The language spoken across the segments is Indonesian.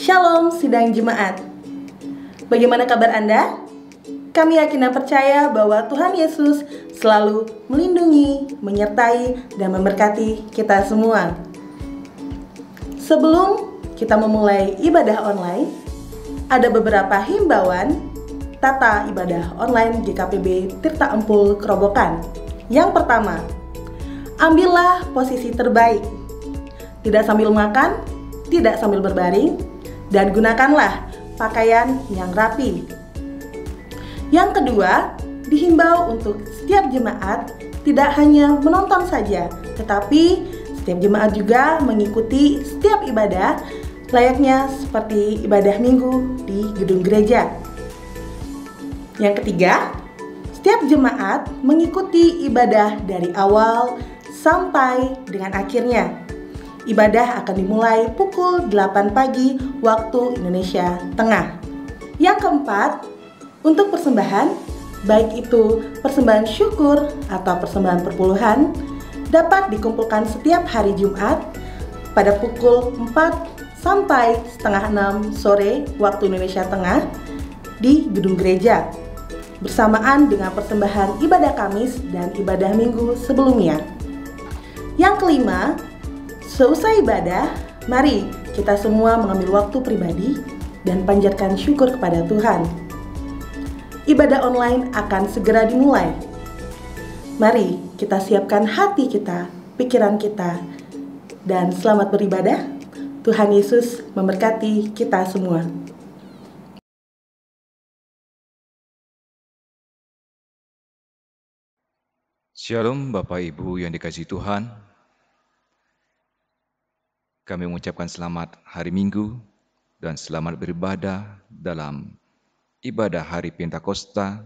Shalom sidang jemaat. Bagaimana kabar Anda? Kami yakin dan percaya bahwa Tuhan Yesus selalu melindungi, menyertai, dan memberkati kita semua. Sebelum kita memulai ibadah online, ada beberapa himbauan tata ibadah online GKPB Tirta Empul Kerobokan. Yang pertama, ambillah posisi terbaik. Tidak sambil makan, tidak sambil berbaring, dan gunakanlah pakaian yang rapi. Yang kedua, dihimbau untuk setiap jemaat tidak hanya menonton saja, tetapi setiap jemaat juga mengikuti setiap ibadah layaknya seperti ibadah minggu di gedung gereja. Yang ketiga, setiap jemaat mengikuti ibadah dari awal sampai dengan akhirnya. Ibadah akan dimulai pukul 8 pagi waktu Indonesia Tengah. Yang keempat, untuk persembahan, baik itu persembahan syukur atau persembahan perpuluhan, dapat dikumpulkan setiap hari Jumat pada pukul 4 sampai setengah 6 sore waktu Indonesia Tengah di gedung gereja, bersamaan dengan persembahan ibadah Kamis dan ibadah Minggu sebelumnya. Yang kelima, seusai ibadah, mari kita semua mengambil waktu pribadi dan panjatkan syukur kepada Tuhan. Ibadah online akan segera dimulai. Mari kita siapkan hati kita, pikiran kita, dan selamat beribadah. Tuhan Yesus memberkati kita semua. Shalom Bapak Ibu yang dikasihi Tuhan. Kami mengucapkan selamat hari Minggu dan selamat beribadah dalam ibadah hari Pentakosta,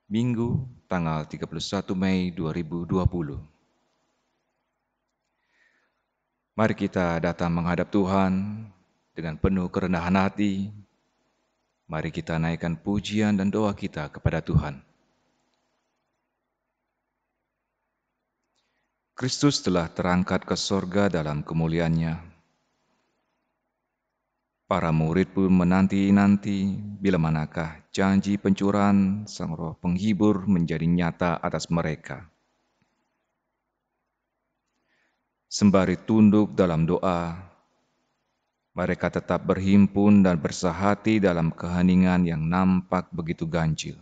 Minggu tanggal 31 Mei 2020. Mari kita datang menghadap Tuhan dengan penuh kerendahan hati. Mari kita naikkan pujian dan doa kita kepada Tuhan. Kristus telah terangkat ke sorga dalam kemuliaannya. Para murid pun menanti-nanti bila manakah janji pencurahan Sang Roh Penghibur menjadi nyata atas mereka. Sembari tunduk dalam doa, mereka tetap berhimpun dan bersahati dalam keheningan yang nampak begitu ganjil.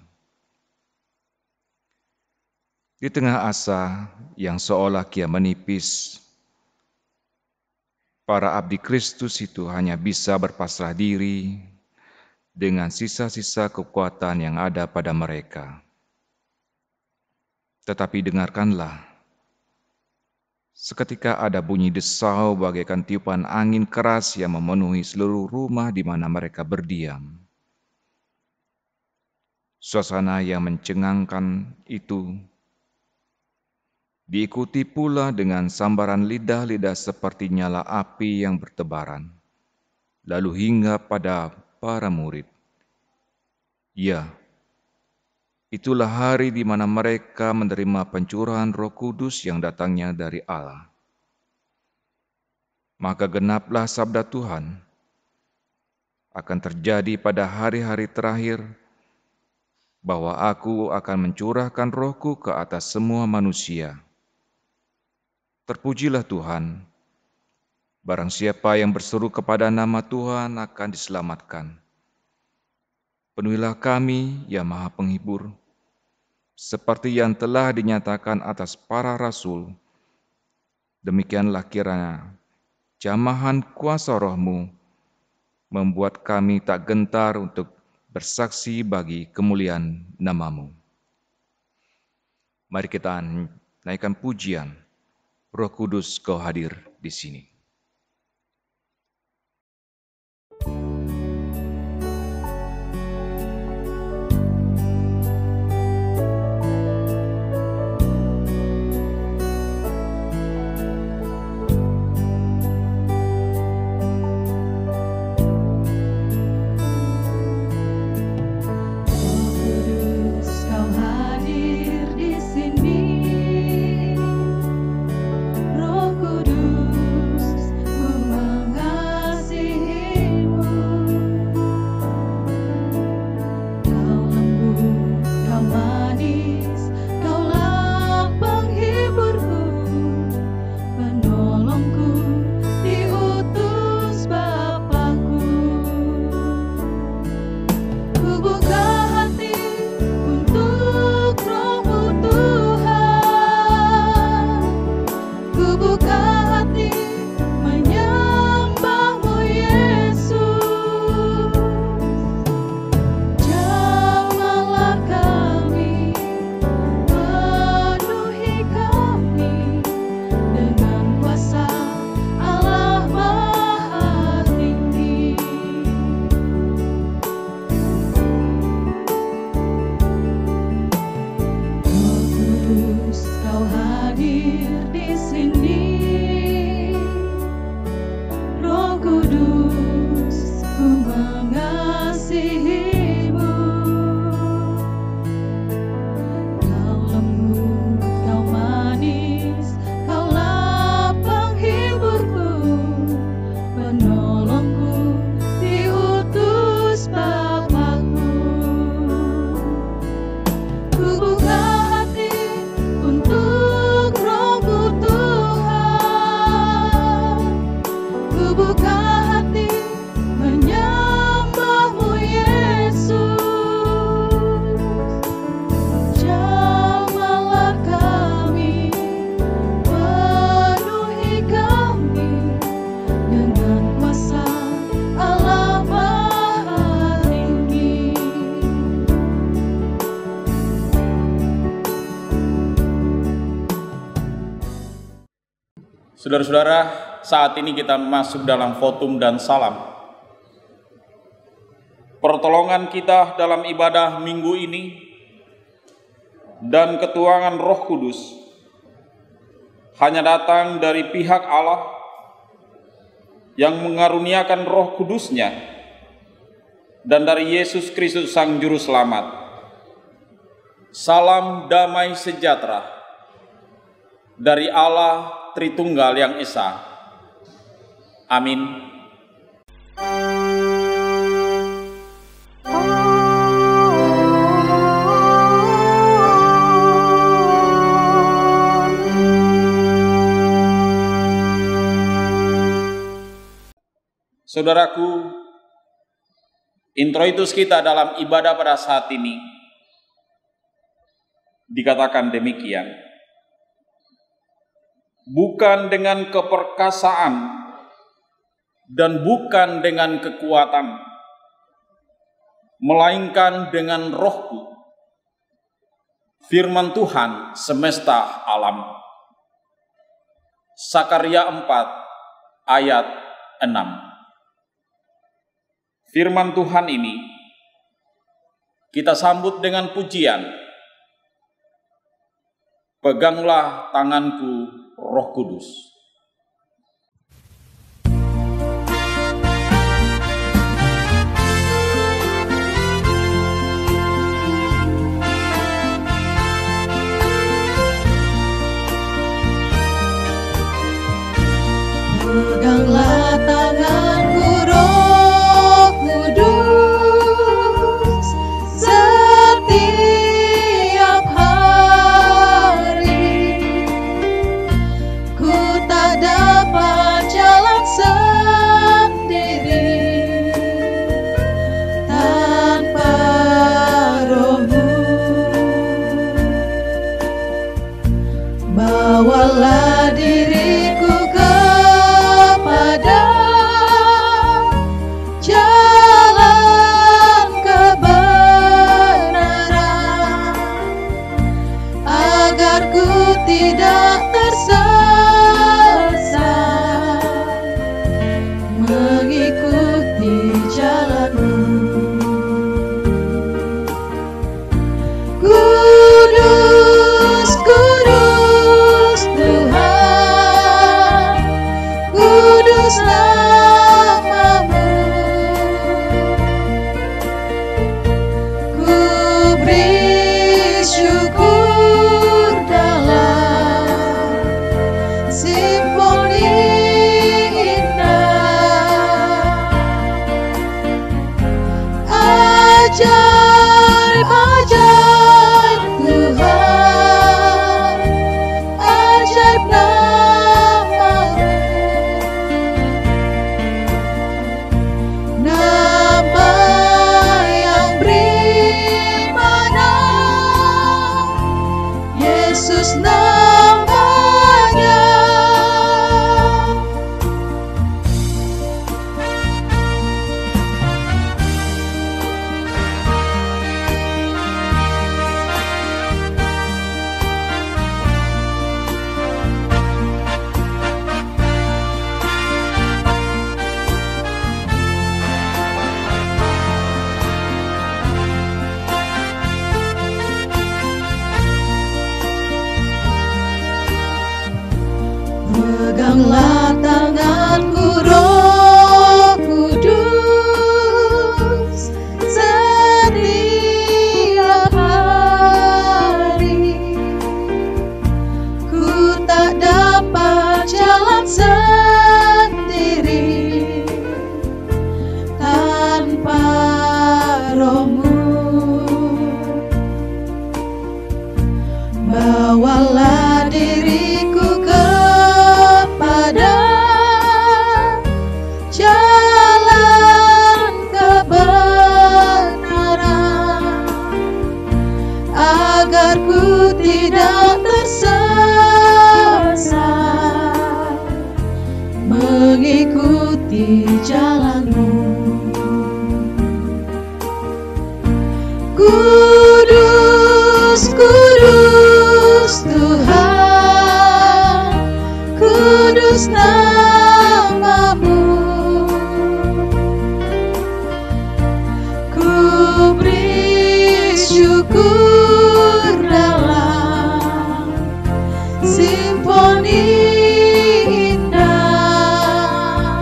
Di tengah asa yang seolah kian menipis, para abdi Kristus itu hanya bisa berpasrah diri dengan sisa-sisa kekuatan yang ada pada mereka. Tetapi dengarkanlah, seketika ada bunyi desau bagaikan tiupan angin keras yang memenuhi seluruh rumah di mana mereka berdiam. Suasana yang mencengangkan itu diikuti pula dengan sambaran lidah-lidah seperti nyala api yang bertebaran, lalu hingga pada para murid. Ya, itulah hari di mana mereka menerima pencurahan Roh Kudus yang datangnya dari Allah. Maka genaplah sabda Tuhan, akan terjadi pada hari-hari terakhir, bahwa Aku akan mencurahkan Rohku ke atas semua manusia. Terpujilah Tuhan, barang siapa yang berseru kepada nama Tuhan akan diselamatkan. Penuhilah kami, ya Maha Penghibur, seperti yang telah dinyatakan atas para rasul. Demikianlah kiranya jamahan kuasa Roh-Mu membuat kami tak gentar untuk bersaksi bagi kemuliaan nama-Mu. Mari kita naikkan pujian. Roh Kudus, Kau hadir di sini. Kau hadir di sini, Roh Kudus. penolongku diutus Bapakku. Ku buka hati untuk Roh-Mu Tuhan, ku buka hati menyembah-Mu Yesus. Jamahlah kami, penuhi kami dengan kuasa Allah Maha Tinggi. Saudara-saudara, saat ini kita masuk dalam votum dan salam. Pertolongan kita dalam ibadah minggu ini dan ketuangan Roh Kudus hanya datang dari pihak Allah yang mengaruniakan Roh Kudus-Nya dan dari Yesus Kristus Sang Juru Selamat. Salam damai sejahtera dari Allah Tritunggal yang Esa. Amin. Saudaraku, introitus kita dalam ibadah pada saat ini dikatakan demikian. Bukan dengan keperkasaan dan bukan dengan kekuatan, melainkan dengan Roh-Ku, firman Tuhan semesta alam. Sakarya 4 ayat 6. Firman Tuhan ini kita sambut dengan pujian. Peganglah tanganku, Roh Kudus. Peganglah tanganku, Roh Kudus, setiap hari. Ku tak dapat jalan sendiri tanpa Roh-Mu. Bawalah diriku kepada jalan kebenaran, agar ku tidak tersesat mengikuti jalan-Mu. Kudus, kudus Tuhan, kudus nama-Mu. Ku beri syukur dalam simfoni indah tersesat mengikuti jalanmu. Kudus, kudus Tuhan, kudus namamu. Ku beri syukur dalam simfoni indah.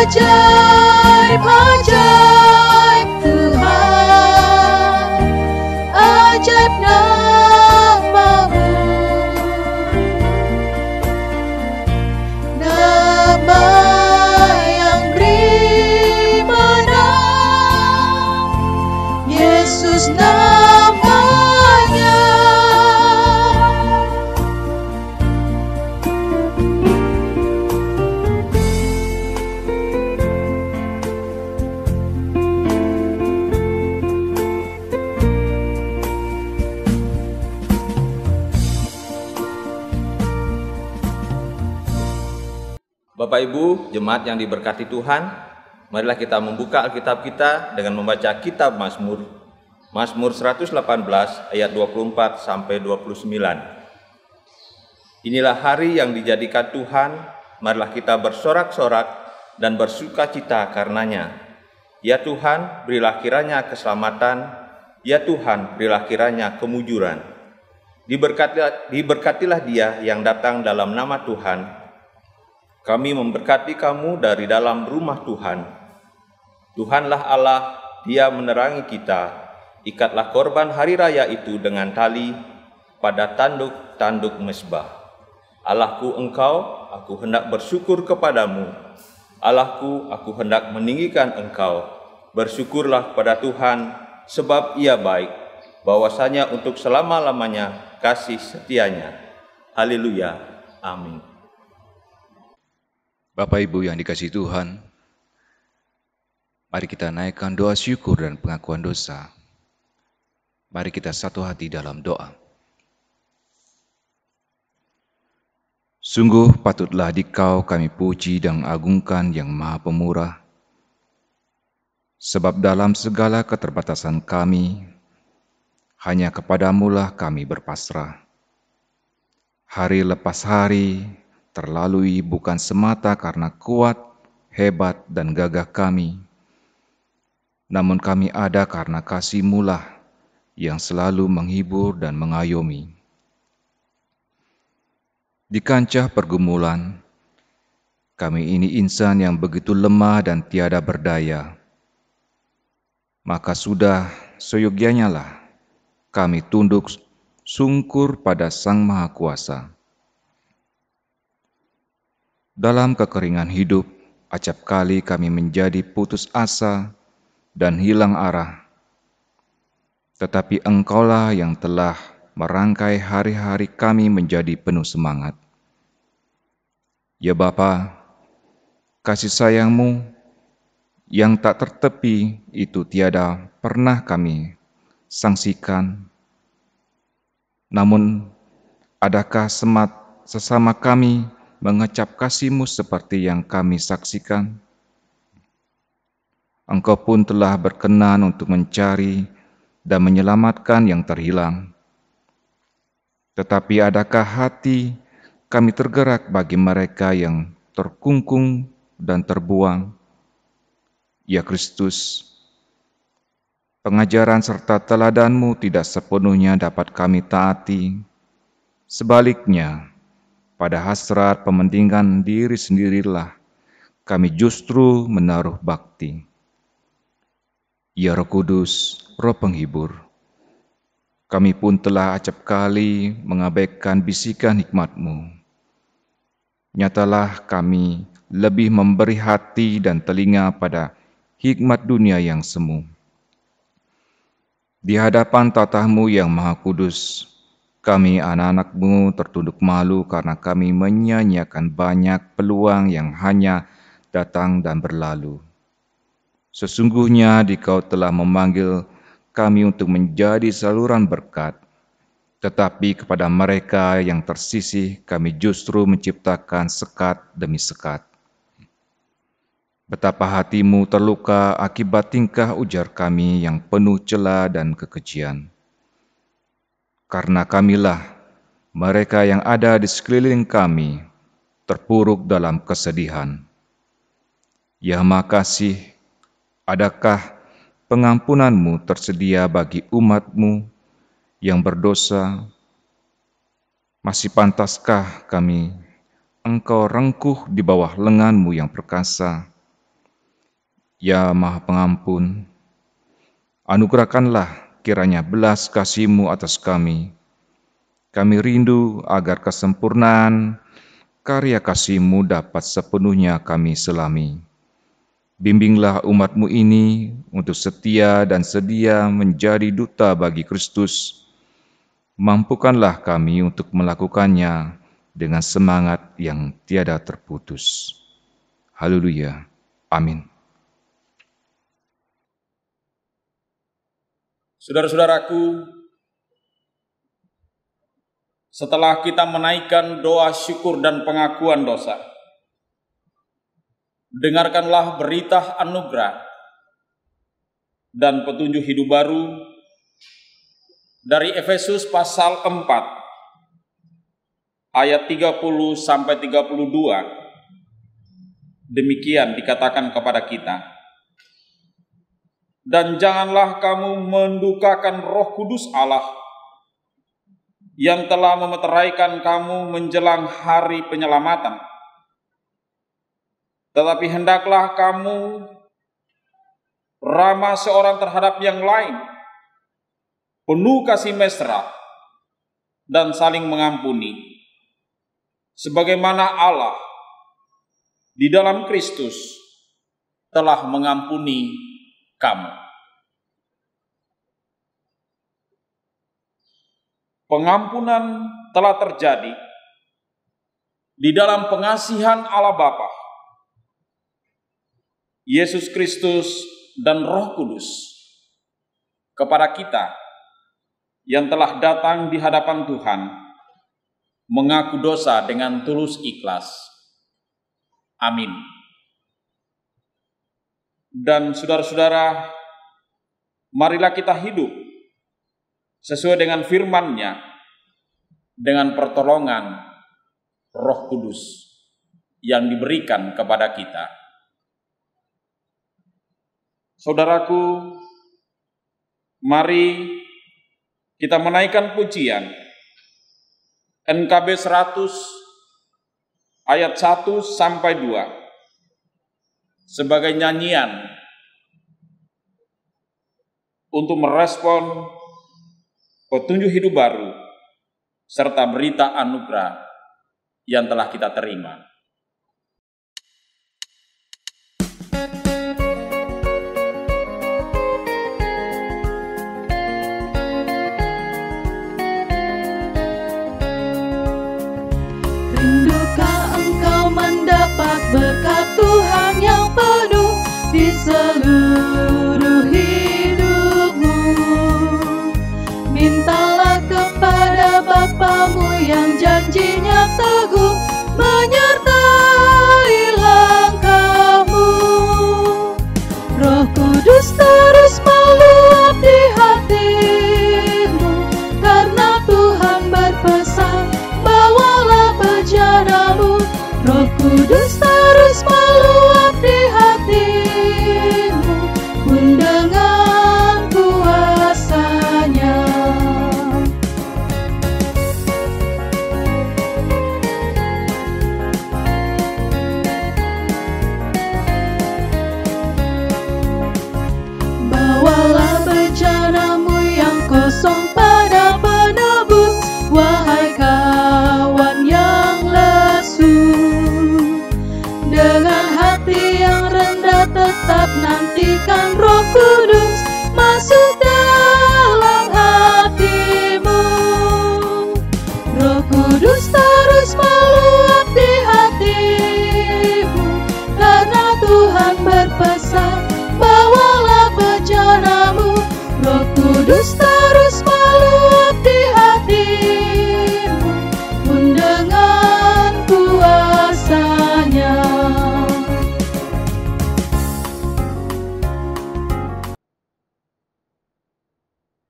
Ajaib, ajaib Tuhan, ajaib namamu. Nama yang beri menang, Yesus namanya. Bapak Ibu, jemaat yang diberkati Tuhan, marilah kita membuka Alkitab kita dengan membaca kitab Mazmur. Mazmur 118 ayat 24 sampai 29. Inilah hari yang dijadikan Tuhan, marilah kita bersorak-sorak dan bersukacita karenanya. Ya Tuhan, berilah kiranya keselamatan, ya Tuhan, berilah kiranya kemujuran. Diberkatilah Dia yang datang dalam nama Tuhan. Kami memberkati kamu dari dalam rumah Tuhan. Tuhanlah Allah, Dia menerangi kita. Ikatlah korban hari raya itu dengan tali pada tanduk-tanduk mezbah. Allahku Engkau, aku hendak bersyukur kepadamu. Allahku, aku hendak meninggikan Engkau. Bersyukurlah pada Tuhan, sebab Ia baik. Bahwasanya untuk selama-lamanya kasih setianya. Haleluya. Amin. Bapak Ibu yang dikasihi Tuhan, mari kita naikkan doa syukur dan pengakuan dosa. Mari kita satu hati dalam doa. Sungguh patutlah Dikau kami puji dan agungkan yang Maha Pemurah, sebab dalam segala keterbatasan kami, hanya kepadamu-lah kami berpasrah. Hari lepas hari, terlalui bukan semata karena kuat, hebat, dan gagah kami, namun kami ada karena kasih-Mu lah yang selalu menghibur dan mengayomi. Di kancah pergumulan, kami ini insan yang begitu lemah dan tiada berdaya, maka sudah seyogyanya lah kami tunduk sungkur pada Sang Maha Kuasa. Dalam kekeringan hidup, acap kali kami menjadi putus asa dan hilang arah. Tetapi Engkaulah yang telah merangkai hari-hari kami menjadi penuh semangat. Ya Bapa, kasih sayang-Mu yang tak tertepi itu tiada pernah kami sangsikan. Namun, adakah sesama kami mengecap kasih-Mu seperti yang kami saksikan? Engkau pun telah berkenan untuk mencari dan menyelamatkan yang terhilang. Tetapi adakah hati kami tergerak bagi mereka yang terkungkung dan terbuang? Ya Kristus, pengajaran serta teladan-Mu tidak sepenuhnya dapat kami taati. Sebaliknya, pada hasrat pementingan diri sendirilah kami justru menaruh bakti. Ya Roh Kudus, Roh Penghibur, kami pun telah acap kali mengabaikan bisikan hikmat-Mu. Nyatalah kami lebih memberi hati dan telinga pada hikmat dunia yang semu. Di hadapan tatah-Mu yang Maha Kudus, kami anak-anak-Mu tertunduk malu karena kami menyia-nyiakan banyak peluang yang hanya datang dan berlalu. Sesungguhnya Dikau telah memanggil kami untuk menjadi saluran berkat, tetapi kepada mereka yang tersisih kami justru menciptakan sekat demi sekat. Betapa hatimu terluka akibat tingkah ujar kami yang penuh cela dan kekejian. Karena kamilah mereka yang ada di sekeliling kami terpuruk dalam kesedihan. Ya Maha Kasih, adakah pengampunanmu tersedia bagi umatmu yang berdosa? Masih pantaskah kami Engkau rengkuh di bawah lenganmu yang perkasa? Ya Maha Pengampun, anugerahkanlah kiranya belas kasih-Mu atas kami. Kami rindu agar kesempurnaan karya kasih-Mu dapat sepenuhnya kami selami. Bimbinglah umat-Mu ini untuk setia dan sedia menjadi duta bagi Kristus. Mampukanlah kami untuk melakukannya dengan semangat yang tiada terputus. Haleluya. Amin. Saudara-saudaraku, setelah kita menaikkan doa syukur dan pengakuan dosa, dengarkanlah berita anugerah dan petunjuk hidup baru dari Efesus pasal 4 ayat 30 sampai 32. Demikian dikatakan kepada kita. Dan janganlah kamu mendukakan Roh Kudus Allah yang telah memeteraikan kamu menjelang hari penyelamatan. Tetapi hendaklah kamu ramah seorang terhadap yang lain, penuh kasih mesra, dan saling mengampuni, sebagaimana Allah di dalam Kristus telah mengampuni kamu. Pengampunan telah terjadi di dalam pengasihan Allah Bapa, Yesus Kristus dan Roh Kudus kepada kita yang telah datang di hadapan Tuhan, mengaku dosa dengan tulus ikhlas. Amin. Dan saudara-saudara, marilah kita hidup sesuai dengan firman-Nya, dengan pertolongan Roh Kudus yang diberikan kepada kita. Saudaraku, mari kita menaikkan pujian NKB 100 ayat 1 sampai 2 sebagai nyanyian untuk merespon petunjuk hidup baru serta berita anugerah yang telah kita terima. Rindukah engkau mendapat berkat Tuhan yang penuh di seluruh hidupmu? Mintalah kepada Bapamu yang janjinya teguh menyertai langkahmu. Roh Kudus terus meluap di hatimu, karena Tuhan berpesan, bawalah bejanamu. Roh Kudus terus meluap di hatimu, pun dengan kuasa-Nya. Bawalah bejanamu yang kosong pada penebus, wahai kawan yang lesu. Dengan hati yang rendah tetap nantikan Roh Kudus masuk dalam hatimu. Roh Kudus terus meluap di hatimu, karena Tuhan berpesan, bawalah bejanamu. Roh Kudus Kudus terus meluati hatimu pun dengan kuasa-Nya.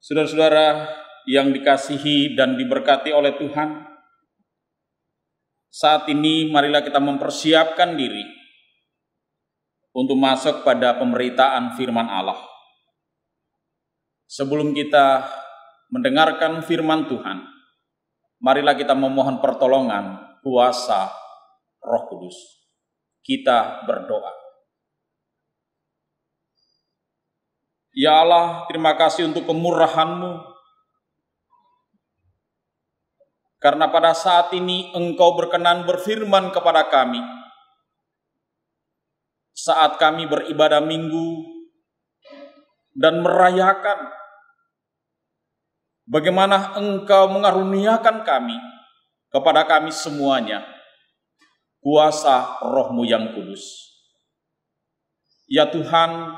Saudara-saudara yang dikasihi dan diberkati oleh Tuhan, saat ini marilah kita mempersiapkan diri untuk masuk pada pemberitaan firman Allah. Sebelum kita mendengarkan firman Tuhan, marilah kita memohon pertolongan kuasa Roh Kudus. Kita berdoa. Ya Allah, terima kasih untuk kemurahan-Mu, karena pada saat ini Engkau berkenan berfirman kepada kami, saat kami beribadah minggu dan merayakan bagaimana Engkau mengaruniakan kami, kepada kami semuanya, kuasa Roh-Mu yang kudus. Ya Tuhan,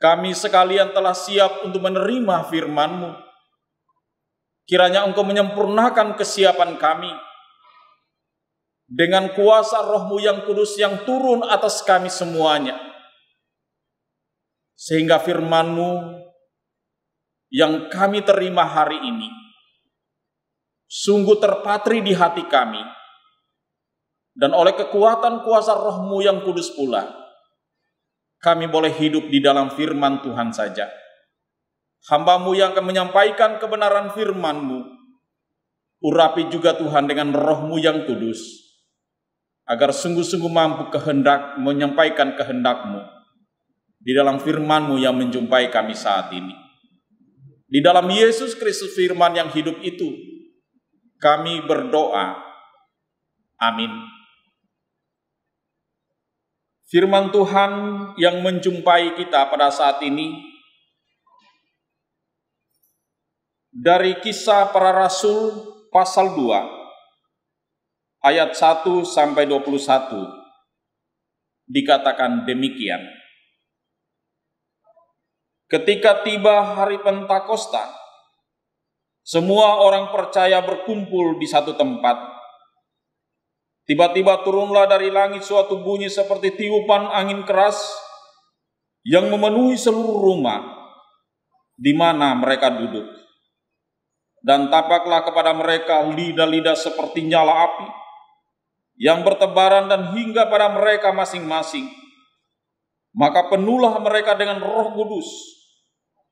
kami sekalian telah siap untuk menerima firman-Mu. Kiranya Engkau menyempurnakan kesiapan kami dengan kuasa Roh-Mu yang kudus yang turun atas kami semuanya. Sehingga firman-Mu yang kami terima hari ini sungguh terpatri di hati kami. Dan oleh kekuatan kuasa Roh-Mu yang kudus pula, kami boleh hidup di dalam firman Tuhan saja. Hamba-Mu yang akan menyampaikan kebenaran firman-Mu, urapi juga Tuhan dengan Roh-Mu yang kudus, agar sungguh-sungguh mampu menyampaikan kehendak-Mu di dalam firman-Mu yang menjumpai kami saat ini. Di dalam Yesus Kristus firman yang hidup itu, kami berdoa. Amin. Firman Tuhan yang menjumpai kita pada saat ini dari Kisah Para Rasul pasal 2 ayat 1 sampai 21 dikatakan demikian. Ketika tiba hari Pentakosta, semua orang percaya berkumpul di satu tempat. Tiba-tiba turunlah dari langit suatu bunyi seperti tiupan angin keras yang memenuhi seluruh rumah di mana mereka duduk. Dan tampaklah kepada mereka lidah-lidah seperti nyala api yang bertebaran dan hingga pada mereka masing-masing. Maka penuhlah mereka dengan Roh Kudus.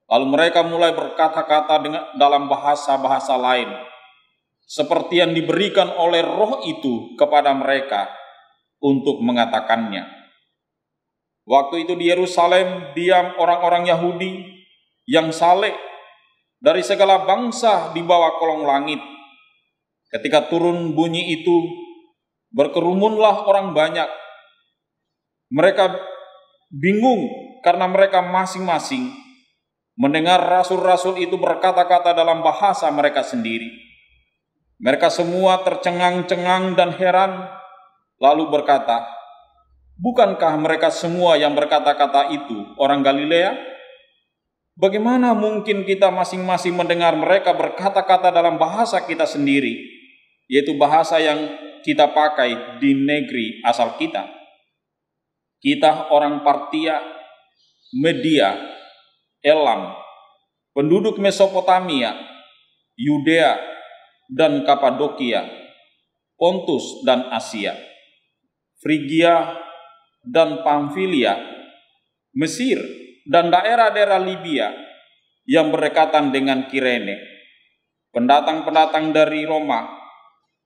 Lalu mereka mulai berkata-kata dalam bahasa-bahasa lain, seperti yang diberikan oleh Roh itu kepada mereka untuk mengatakannya. Waktu itu di Yerusalem diam orang-orang Yahudi yang saleh dari segala bangsa di bawah kolong langit. Ketika turun bunyi itu, berkerumunlah orang banyak. Mereka bingung karena mereka masing-masing mendengar rasul-rasul itu berkata-kata dalam bahasa mereka sendiri. Mereka semua tercengang-cengang dan heran, lalu berkata, "Bukankah mereka semua yang berkata-kata itu orang Galilea? Bagaimana mungkin kita masing-masing mendengar mereka berkata-kata dalam bahasa kita sendiri, yaitu bahasa yang kita pakai di negeri asal kita? Kita orang Partia, Media, Elam, penduduk Mesopotamia, Yudea, dan Kapadokia, Pontus dan Asia, Frigia dan Pamfilia, Mesir dan daerah-daerah Libya yang berdekatan dengan Kirene, pendatang-pendatang dari Roma,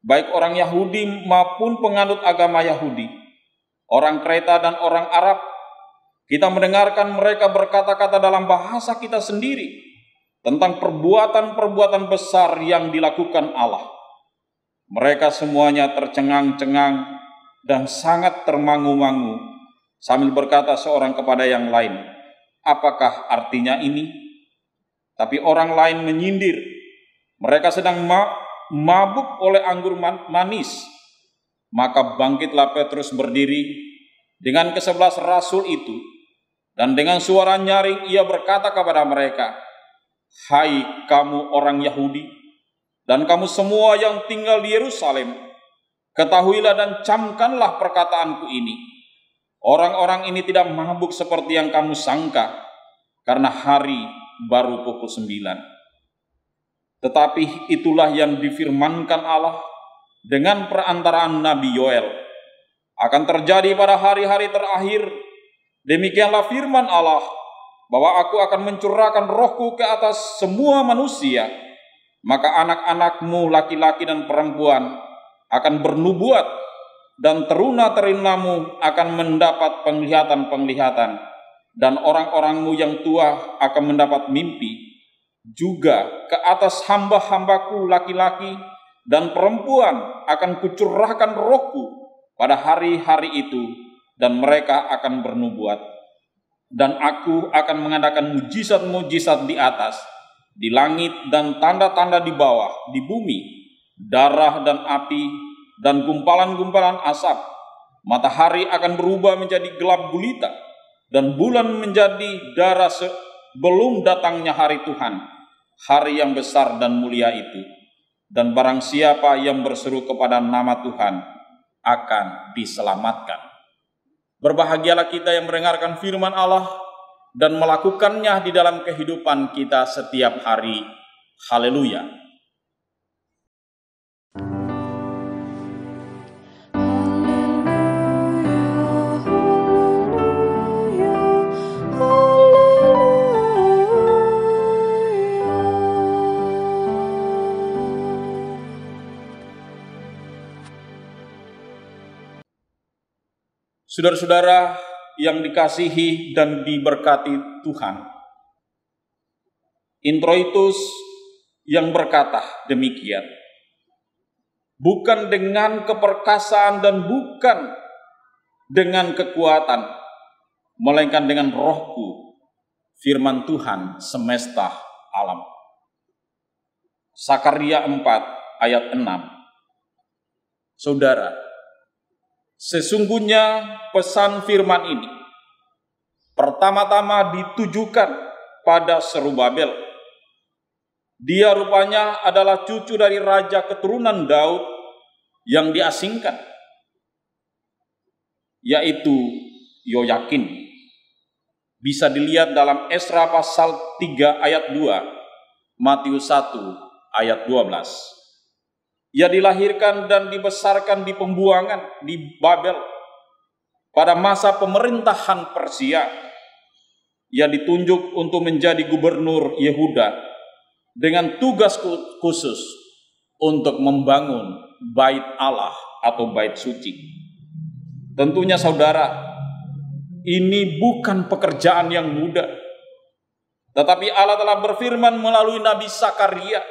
baik orang Yahudi maupun penganut agama Yahudi, orang Kreta dan orang Arab. Kita mendengarkan mereka berkata-kata dalam bahasa kita sendiri tentang perbuatan-perbuatan besar yang dilakukan Allah. Mereka semuanya tercengang-cengang dan sangat termangu-mangu sambil berkata seorang kepada yang lain, "Apakah artinya ini?" Tapi orang lain menyindir, "Mereka sedang mabuk oleh anggur manis." Maka bangkitlah Petrus berdiri dengan ke-11 rasul itu, dan dengan suara nyaring ia berkata kepada mereka, Hai kamu orang Yahudi, dan kamu semua yang tinggal di Yerusalem, ketahuilah dan camkanlah perkataanku ini. Orang-orang ini tidak mabuk seperti yang kamu sangka, karena hari baru pukul 9. Tetapi itulah yang difirmankan Allah dengan perantaraan Nabi Yoel. Akan terjadi pada hari-hari terakhir, demikianlah firman Allah, bahwa aku akan mencurahkan rohku ke atas semua manusia. Maka anak-anakmu laki-laki dan perempuan akan bernubuat, dan teruna-terunamu akan mendapat penglihatan-penglihatan, dan orang-orangmu yang tua akan mendapat mimpi. Juga ke atas hamba-hambaku laki-laki dan perempuan akan kucurahkan rohku pada hari-hari itu, dan mereka akan bernubuat. Dan aku akan mengadakan mujizat-mujizat di atas, di langit, dan tanda-tanda di bawah, di bumi, darah dan api, dan gumpalan-gumpalan asap. Matahari akan berubah menjadi gelap gulita, dan bulan menjadi darah sebelum datangnya hari Tuhan, hari yang besar dan mulia itu. Dan barang siapa yang berseru kepada nama Tuhan akan diselamatkan. Berbahagialah kita yang mendengarkan firman Allah dan melakukannya di dalam kehidupan kita setiap hari. Haleluya. Saudara-saudara yang dikasihi dan diberkati Tuhan, Introitus yang berkata demikian, bukan dengan keperkasaan dan bukan dengan kekuatan, melainkan dengan rohku, firman Tuhan semesta alam. Sakaria 4 ayat 6. Saudara, sesungguhnya pesan firman ini pertama-tama ditujukan pada Serubabel. Dia rupanya adalah cucu dari raja keturunan Daud yang diasingkan, yaitu Yoyakin. Bisa dilihat dalam Esra pasal 3 ayat 2, Matius 1 ayat 12. Ia dilahirkan dan dibesarkan di pembuangan di Babel pada masa pemerintahan Persia. Ia ditunjuk untuk menjadi gubernur Yehuda dengan tugas khusus untuk membangun bait Allah atau bait suci. Tentunya saudara, ini bukan pekerjaan yang mudah. Tetapi Allah telah berfirman melalui Nabi Sakaria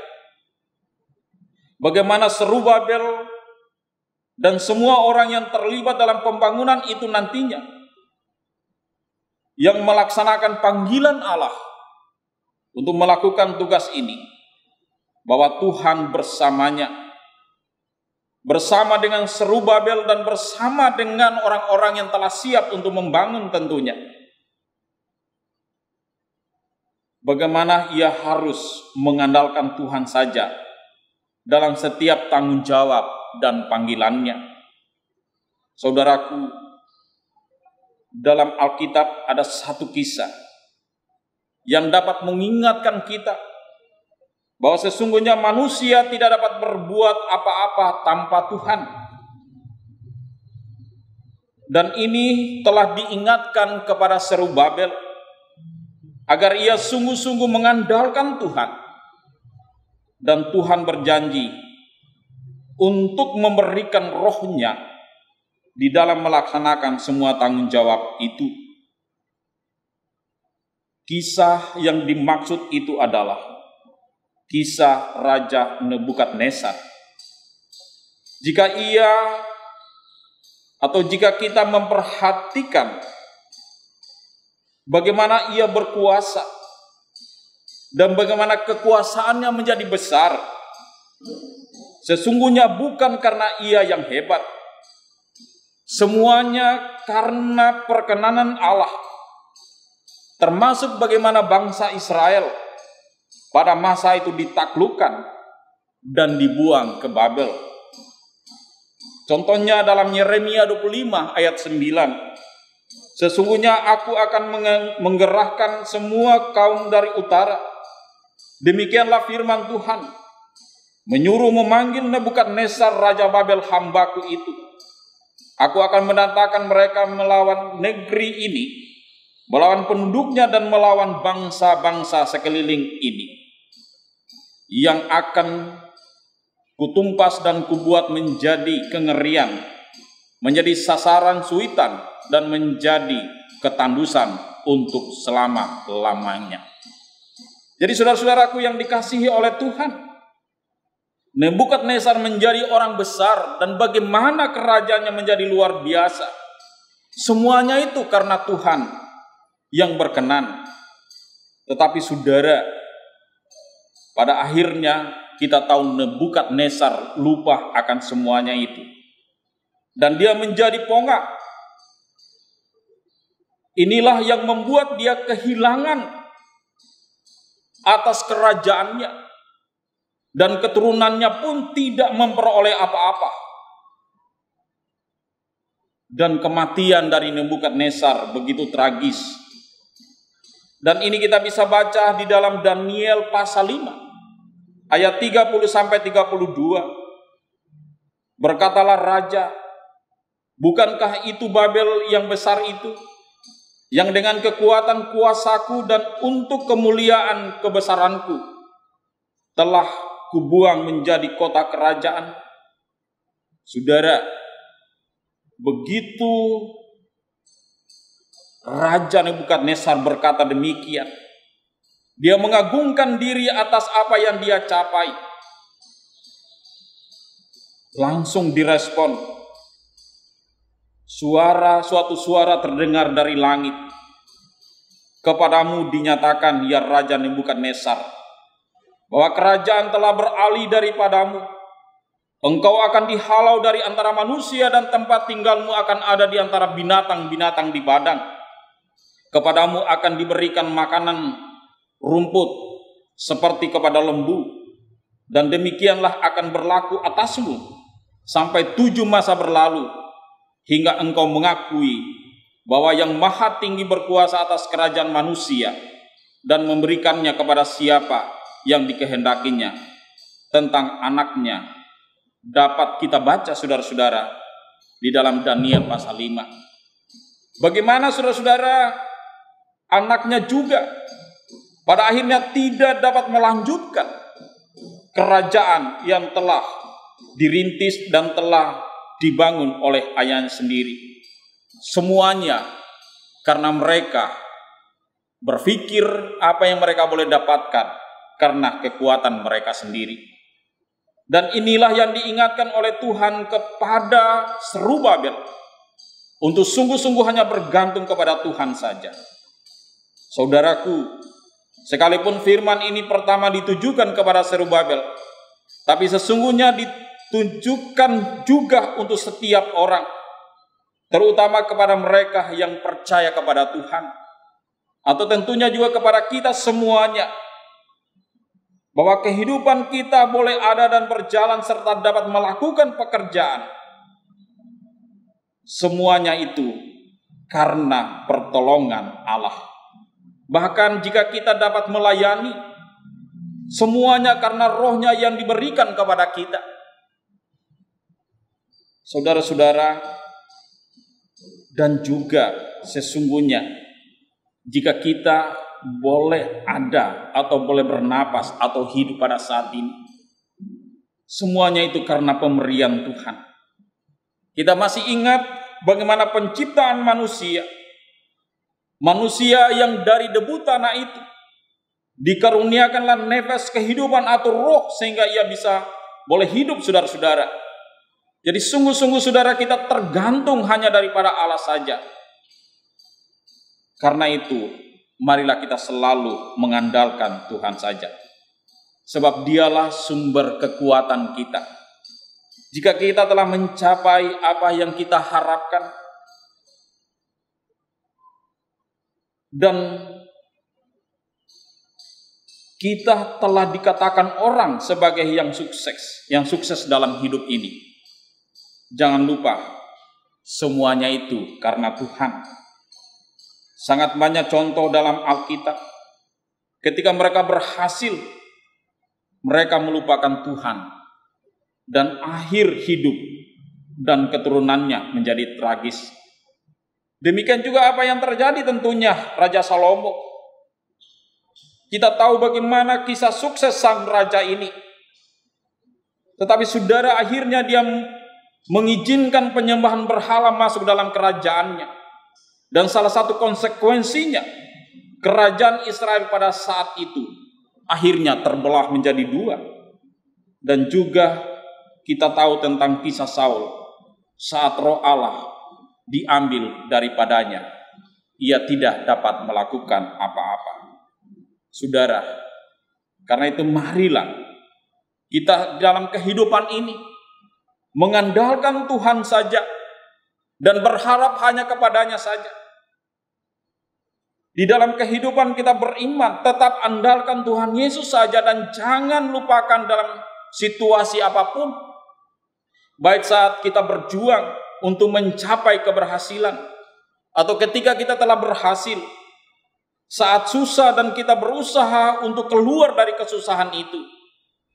bagaimana Serubabel dan semua orang yang terlibat dalam pembangunan itu nantinya yang melaksanakan panggilan Allah untuk melakukan tugas ini, bahwa Tuhan bersamanya, bersama dengan Serubabel dan bersama dengan orang-orang yang telah siap untuk membangun tentunya. Bagaimana ia harus mengandalkan Tuhan saja dalam setiap tanggung jawab dan panggilannya. Saudaraku, dalam Alkitab ada satu kisah yang dapat mengingatkan kita bahwa sesungguhnya manusia tidak dapat berbuat apa-apa tanpa Tuhan. Dan ini telah diingatkan kepada Serubabel agar ia sungguh-sungguh mengandalkan Tuhan. Dan Tuhan berjanji untuk memberikan rohnya di dalam melaksanakan semua tanggung jawab itu. Kisah yang dimaksud itu adalah kisah Raja Nebukadnezar. Jika kita memperhatikan bagaimana ia berkuasa dan bagaimana kekuasaannya menjadi besar, sesungguhnya bukan karena ia yang hebat. Semuanya karena perkenanan Allah, termasuk bagaimana bangsa Israel pada masa itu ditaklukkan dan dibuang ke Babel. Contohnya dalam Yeremia 25 ayat 9. Sesungguhnya aku akan menggerahkan semua kaum dari utara. Demikianlah firman Tuhan, menyuruh memanggil Nebukadnezar Raja Babel hambaku itu. Aku akan mendatangkan mereka melawan negeri ini, melawan penduduknya dan melawan bangsa-bangsa sekeliling ini, yang akan kutumpas dan kubuat menjadi kengerian, menjadi sasaran suitan, dan menjadi ketandusan untuk selama-lamanya. Jadi saudara-saudaraku yang dikasihi oleh Tuhan, Nebukadnezar menjadi orang besar dan bagaimana kerajaannya menjadi luar biasa. Semuanya itu karena Tuhan yang berkenan. Tetapi saudara, pada akhirnya kita tahu Nebukadnezar lupa akan semuanya itu. Dan dia menjadi pongah. Inilah yang membuat dia kehilangan atas kerajaannya. Dan keturunannya pun tidak memperoleh apa-apa. Dan kematian dari Nebukadnezar begitu tragis. Dan ini kita bisa baca di dalam Daniel pasal 5. Ayat 30-32. Berkatalah raja, bukankah itu Babel yang besar itu, yang dengan kekuatan kuasaku dan untuk kemuliaan kebesaranku telah kubuang menjadi kota kerajaan? Saudara, begitu Raja Nebukadnezar berkata demikian, dia mengagungkan diri atas apa yang dia capai. Langsung direspon. Suatu suara terdengar dari langit. Kepadamu dinyatakan, ya Raja Nebukadnezar, bahwa kerajaan telah beralih daripadamu. Engkau akan dihalau dari antara manusia dan tempat tinggalmu akan ada di antara binatang-binatang di padang. Kepadamu akan diberikan makanan rumput seperti kepada lembu. Dan demikianlah akan berlaku atasmu sampai 7 masa berlalu, hingga engkau mengakui bahwa yang maha tinggi berkuasa atas kerajaan manusia dan memberikannya kepada siapa yang dikehendakinya. Tentang anaknya dapat kita baca saudara-saudara di dalam Daniel pasal 5. Bagaimana saudara-saudara anaknya juga pada akhirnya tidak dapat melanjutkan kerajaan yang telah dirintis dan telah dibangun oleh ayahnya sendiri. Semuanya karena mereka berpikir apa yang mereka boleh dapatkan karena kekuatan mereka sendiri. Dan inilah yang diingatkan oleh Tuhan kepada Zerubabel, untuk sungguh-sungguh hanya bergantung kepada Tuhan saja. Saudaraku, sekalipun firman ini pertama ditujukan kepada Zerubabel, tapi sesungguhnya tunjukkan juga untuk setiap orang, terutama kepada mereka yang percaya kepada Tuhan, atau tentunya juga kepada kita semuanya, bahwa kehidupan kita boleh ada dan berjalan serta dapat melakukan pekerjaan. Semuanya itu karena pertolongan Allah. Bahkan jika kita dapat melayani, semuanya karena rohnya yang diberikan kepada kita. Saudara-saudara, dan juga sesungguhnya jika kita boleh ada atau boleh bernapas atau hidup pada saat ini, semuanya itu karena pemberian Tuhan. Kita masih ingat bagaimana penciptaan manusia yang dari debu tanah itu dikaruniakanlah nefas kehidupan atau roh sehingga ia bisa boleh hidup, saudara-saudara. Jadi sungguh-sungguh saudara, kita tergantung hanya daripada Allah saja. Karena itu, marilah kita selalu mengandalkan Tuhan saja. Sebab dialah sumber kekuatan kita. Jika kita telah mencapai apa yang kita harapkan, dan kita telah dikatakan orang sebagai yang sukses dalam hidup ini. Jangan lupa, semuanya itu karena Tuhan. Sangat banyak contoh dalam Alkitab. Ketika mereka berhasil, mereka melupakan Tuhan. Dan akhir hidup dan keturunannya menjadi tragis. Demikian juga apa yang terjadi tentunya Raja Salomo. Kita tahu bagaimana kisah sukses sang raja ini. Tetapi saudara, akhirnya dia mengizinkan penyembahan berhala masuk dalam kerajaannya. Dan salah satu konsekuensinya, kerajaan Israel pada saat itu akhirnya terbelah menjadi dua. Dan juga kita tahu tentang kisah Saul. Saat roh Allah diambil daripadanya, ia tidak dapat melakukan apa-apa. Saudara, karena itu marilah kita dalam kehidupan ini mengandalkan Tuhan saja dan berharap hanya kepadanya saja. Di dalam kehidupan kita beriman, tetap andalkan Tuhan Yesus saja dan jangan lupakan dalam situasi apapun. Baik saat kita berjuang untuk mencapai keberhasilan atau ketika kita telah berhasil, saat susah dan kita berusaha untuk keluar dari kesusahan itu,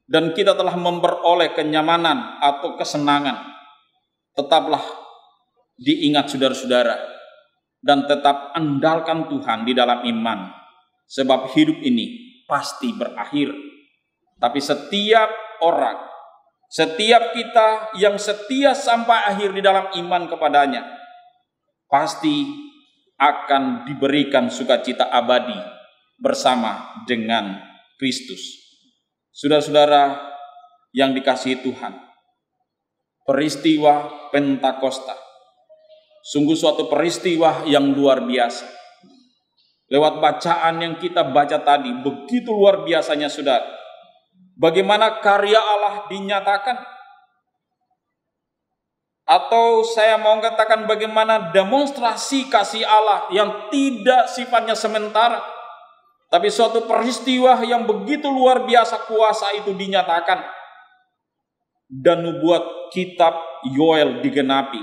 dan kita telah memperoleh kenyamanan atau kesenangan, tetaplah diingat saudara-saudara, dan tetap andalkan Tuhan di dalam iman, sebab hidup ini pasti berakhir. Tapi setiap orang, setiap kita yang setia sampai akhir di dalam iman kepadanya, pasti akan diberikan sukacita abadi bersama dengan Kristus. Saudara-saudara yang dikasihi Tuhan, peristiwa Pentakosta sungguh suatu peristiwa yang luar biasa. Lewat bacaan yang kita baca tadi, begitu luar biasanya saudara, bagaimana karya Allah dinyatakan. Atau saya mau katakan bagaimana demonstrasi kasih Allah yang tidak sifatnya sementara, tapi suatu peristiwa yang begitu luar biasa kuasa itu dinyatakan. Dan nubuat kitab Yoel digenapi.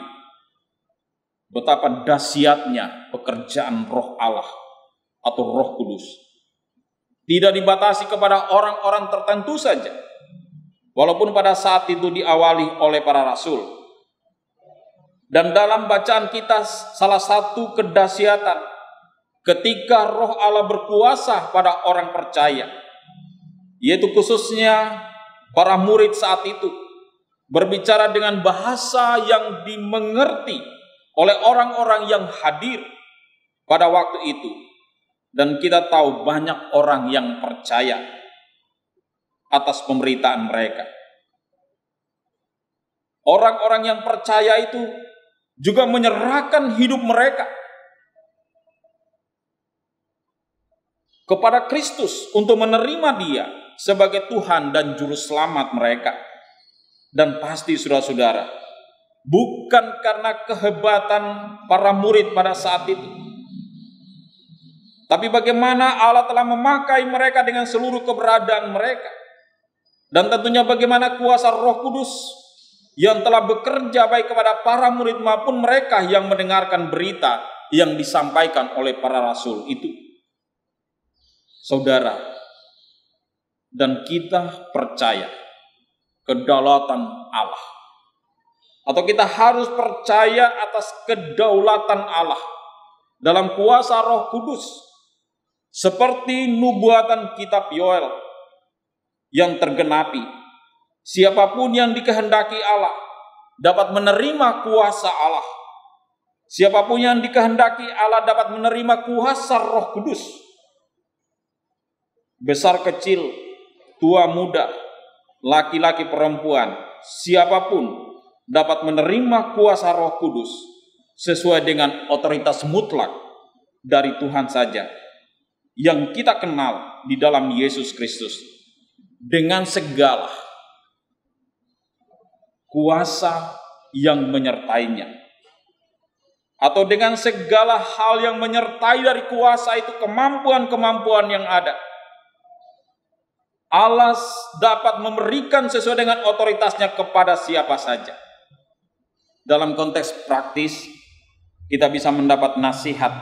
Betapa dahsyatnya pekerjaan roh Allah atau Roh Kudus. Tidak dibatasi kepada orang-orang tertentu saja. Walaupun pada saat itu diawali oleh para rasul. Dan dalam bacaan kita salah satu kedahsyatan ketika roh Allah berkuasa pada orang percaya, yaitu khususnya para murid saat itu, berbicara dengan bahasa yang dimengerti oleh orang-orang yang hadir pada waktu itu. Dan kita tahu banyak orang yang percaya atas pemberitaan mereka. Orang-orang yang percaya itu juga menyerahkan hidup mereka kepada Kristus untuk menerima Dia sebagai Tuhan dan Juru Selamat mereka. Dan pasti saudara-saudara, bukan karena kehebatan para murid pada saat itu, tapi bagaimana Allah telah memakai mereka dengan seluruh keberadaan mereka. Dan tentunya bagaimana kuasa Roh Kudus yang telah bekerja baik kepada para murid maupun mereka yang mendengarkan berita yang disampaikan oleh para rasul itu. Saudara, dan kita percaya kedaulatan Allah. Atau kita harus percaya atas kedaulatan Allah dalam kuasa Roh Kudus. Seperti nubuatan kitab Yoel yang tergenapi. Siapapun yang dikehendaki Allah dapat menerima kuasa Allah. Siapapun yang dikehendaki Allah dapat menerima kuasa Roh Kudus. Besar kecil, tua muda, laki-laki perempuan, siapapun dapat menerima kuasa Roh Kudus sesuai dengan otoritas mutlak dari Tuhan saja yang kita kenal di dalam Yesus Kristus, dengan segala kuasa yang menyertainya, atau dengan segala hal yang menyertai dari kuasa itu, kemampuan-kemampuan yang ada. Allah dapat memberikan sesuai dengan otoritasnya kepada siapa saja. Dalam konteks praktis, kita bisa mendapat nasihat,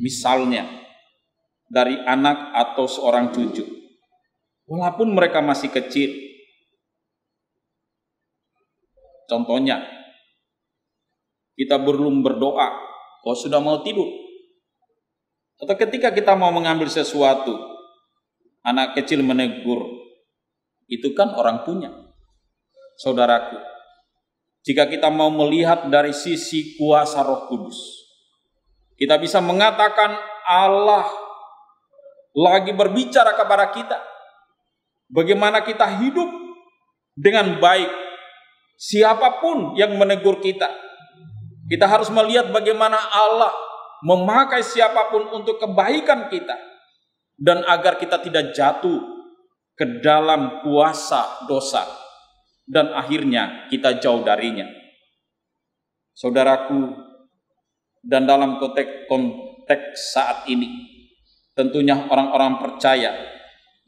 misalnya dari anak atau seorang cucu, walaupun mereka masih kecil. Contohnya, kita belum berdoa, kau sudah mau tidur. Atau ketika kita mau mengambil sesuatu, anak kecil menegur, itu kan orang punya. Saudaraku, jika kita mau melihat dari sisi kuasa Roh Kudus, kita bisa mengatakan Allah lagi berbicara kepada kita. Bagaimana kita hidup dengan baik. Siapapun yang menegur kita, kita harus melihat bagaimana Allah memakai siapapun untuk kebaikan kita. Dan agar kita tidak jatuh ke dalam kuasa dosa. Dan akhirnya kita jauh darinya. Saudaraku, dan dalam konteks saat ini, tentunya orang-orang percaya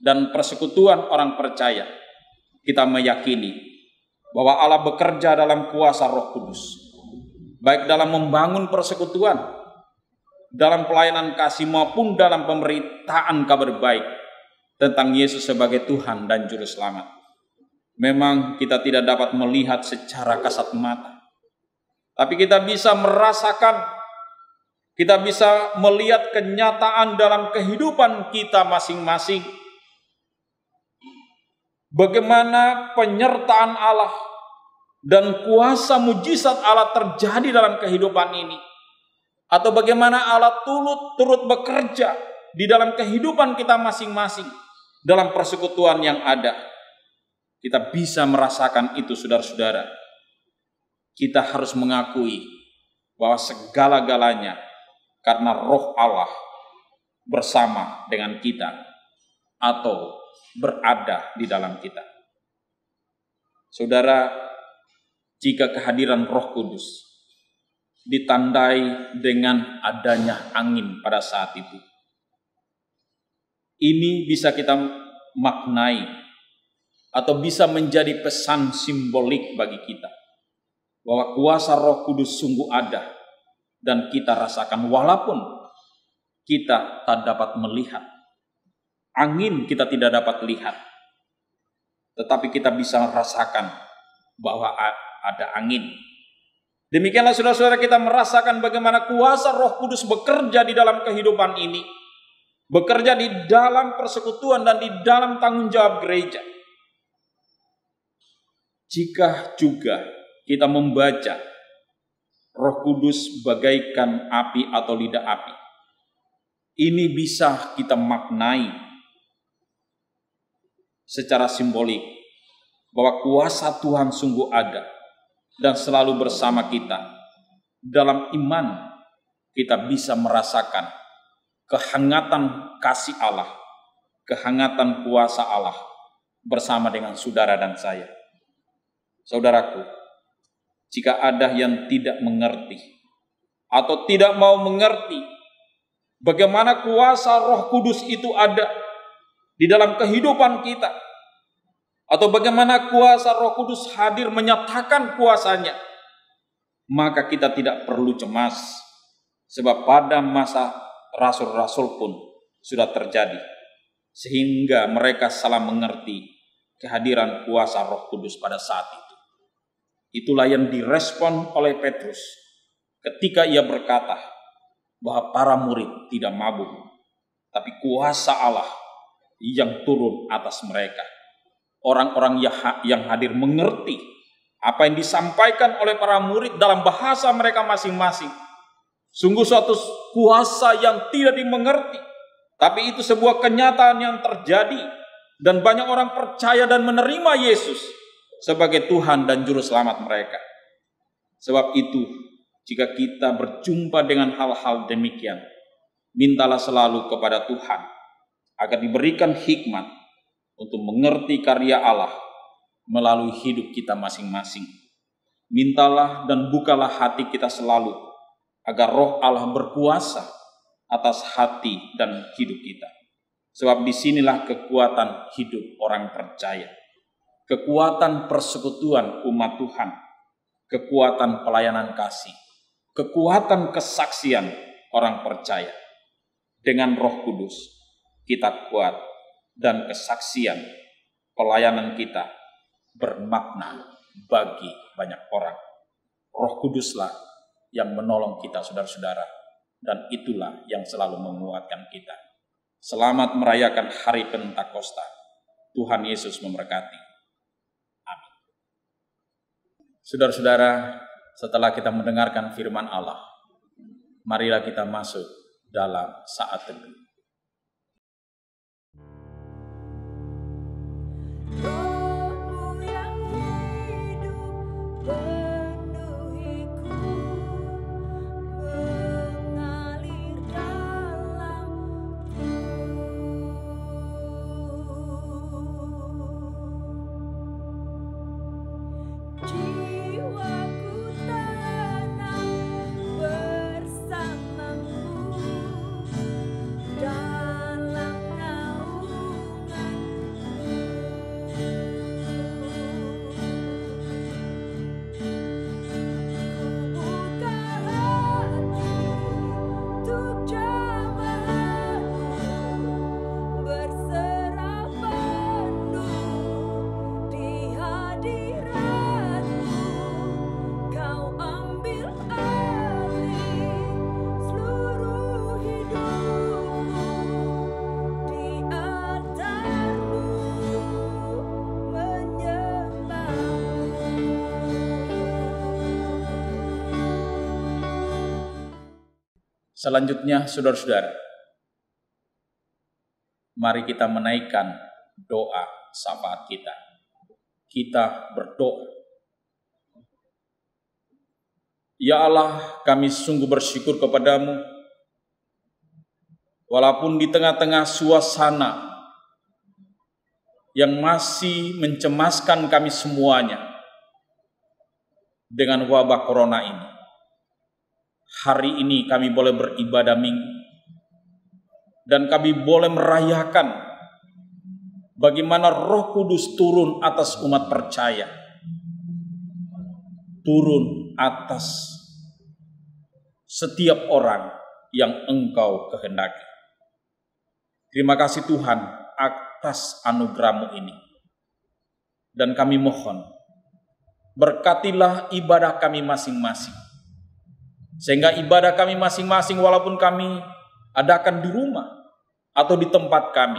dan persekutuan orang percaya, kita meyakini bahwa Allah bekerja dalam kuasa Roh Kudus. Baik dalam membangun persekutuan, dalam pelayanan kasih maupun dalam pemberitaan kabar baik tentang Yesus sebagai Tuhan dan Juru Selamat. Memang kita tidak dapat melihat secara kasat mata, tapi kita bisa merasakan, kita bisa melihat kenyataan dalam kehidupan kita masing-masing. Bagaimana penyertaan Allah dan kuasa mujizat Allah terjadi dalam kehidupan ini. Atau bagaimana Allah turut bekerja di dalam kehidupan kita masing-masing. Dalam persekutuan yang ada. Kita bisa merasakan itu, saudara-saudara. Kita harus mengakui bahwa segala-galanya karena Roh Allah bersama dengan kita atau berada di dalam kita. Saudara, jika kehadiran Roh Kudus ditandai dengan adanya angin pada saat itu, ini bisa kita maknai atau bisa menjadi pesan simbolik bagi kita bahwa kuasa Roh Kudus sungguh ada dan kita rasakan walaupun kita tak dapat melihat. Angin kita tidak dapat lihat, tetapi kita bisa merasakan bahwa ada angin. Demikianlah saudara-saudara, kita merasakan bagaimana kuasa Roh Kudus bekerja di dalam kehidupan ini, bekerja di dalam persekutuan dan di dalam tanggung jawab gereja. Jika juga kita membaca Roh Kudus bagaikan api atau lidah api, ini bisa kita maknai secara simbolik bahwa kuasa Tuhan sungguh ada dan selalu bersama kita. Dalam iman kita bisa merasakan kehangatan kasih Allah, kehangatan kuasa Allah bersama dengan saudara dan saya. Saudaraku, jika ada yang tidak mengerti atau tidak mau mengerti bagaimana kuasa Roh Kudus itu ada di dalam kehidupan kita, atau bagaimana kuasa Roh Kudus hadir menyatakan kuasanya, maka kita tidak perlu cemas, sebab pada masa rasul-rasul pun sudah terjadi, sehingga mereka salah mengerti kehadiran kuasa Roh Kudus pada saat itu. Itulah yang direspon oleh Petrus ketika ia berkata bahwa para murid tidak mabuk, tapi kuasa Allah yang turun atas mereka. Orang-orang yang hadir mengerti apa yang disampaikan oleh para murid dalam bahasa mereka masing-masing. Sungguh suatu kuasa yang tidak dimengerti, tapi itu sebuah kenyataan yang terjadi, dan banyak orang percaya dan menerima Yesus sebagai Tuhan dan Juru Selamat mereka. Sebab itu, jika kita berjumpa dengan hal-hal demikian, mintalah selalu kepada Tuhan agar diberikan hikmat untuk mengerti karya Allah melalui hidup kita masing-masing. Mintalah dan bukalah hati kita selalu agar Roh Allah berkuasa atas hati dan hidup kita. Sebab disinilah kekuatan hidup orang percaya, kekuatan persekutuan umat Tuhan, kekuatan pelayanan kasih, kekuatan kesaksian orang percaya. Dengan Roh Kudus kita kuat dan kesaksian pelayanan kita bermakna bagi banyak orang. Roh Kuduslah yang menolong kita, saudara-saudara, dan itulah yang selalu menguatkan kita. Selamat merayakan Hari Pentakosta. Tuhan Yesus memberkati. Amin. Saudara-saudara, setelah kita mendengarkan firman Allah, marilah kita masuk dalam saat teduh. Selanjutnya, saudara-saudara, mari kita menaikkan doa syafaat kita. Kita berdoa. Ya Allah, kami sungguh bersyukur kepadamu, walaupun di tengah-tengah suasana yang masih mencemaskan kami semuanya dengan wabah corona ini, hari ini kami boleh beribadah minggu dan kami boleh merayakan bagaimana Roh Kudus turun atas umat percaya, turun atas setiap orang yang Engkau kehendaki. Terima kasih Tuhan atas anugerah-Mu ini. Dan kami mohon, berkatilah ibadah kami masing-masing, sehingga ibadah kami masing-masing walaupun kami adakan di rumah atau di tempat kami,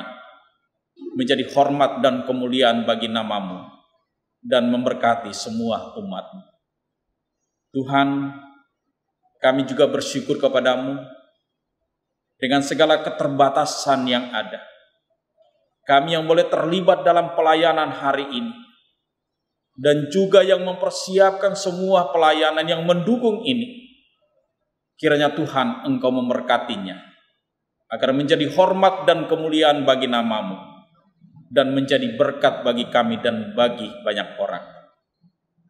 menjadi hormat dan kemuliaan bagi nama-Mu dan memberkati semua umat-Mu. Tuhan, kami juga bersyukur kepadamu dengan segala keterbatasan yang ada. Kami yang boleh terlibat dalam pelayanan hari ini, dan juga yang mempersiapkan semua pelayanan yang mendukung ini. Kiranya Tuhan Engkau memberkatinya, agar menjadi hormat dan kemuliaan bagi nama-Mu, dan menjadi berkat bagi kami dan bagi banyak orang.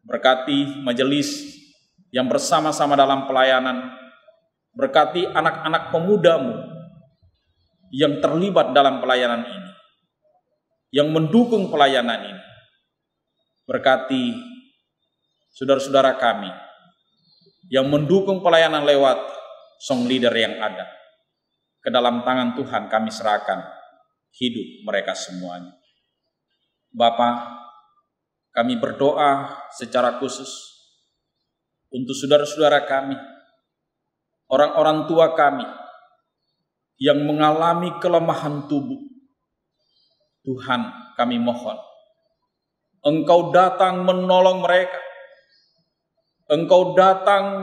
Berkati majelis yang bersama-sama dalam pelayanan, berkati anak-anak pemuda-Mu yang terlibat dalam pelayanan ini, yang mendukung pelayanan ini. Berkati saudara-saudara kami yang mendukung pelayanan lewat song leader yang ada. Ke dalam tangan Tuhan kami serahkan hidup mereka semuanya. Bapa, kami berdoa secara khusus untuk saudara-saudara kami, orang-orang tua kami yang mengalami kelemahan tubuh. Tuhan, kami mohon, Engkau datang menolong mereka. Engkau datang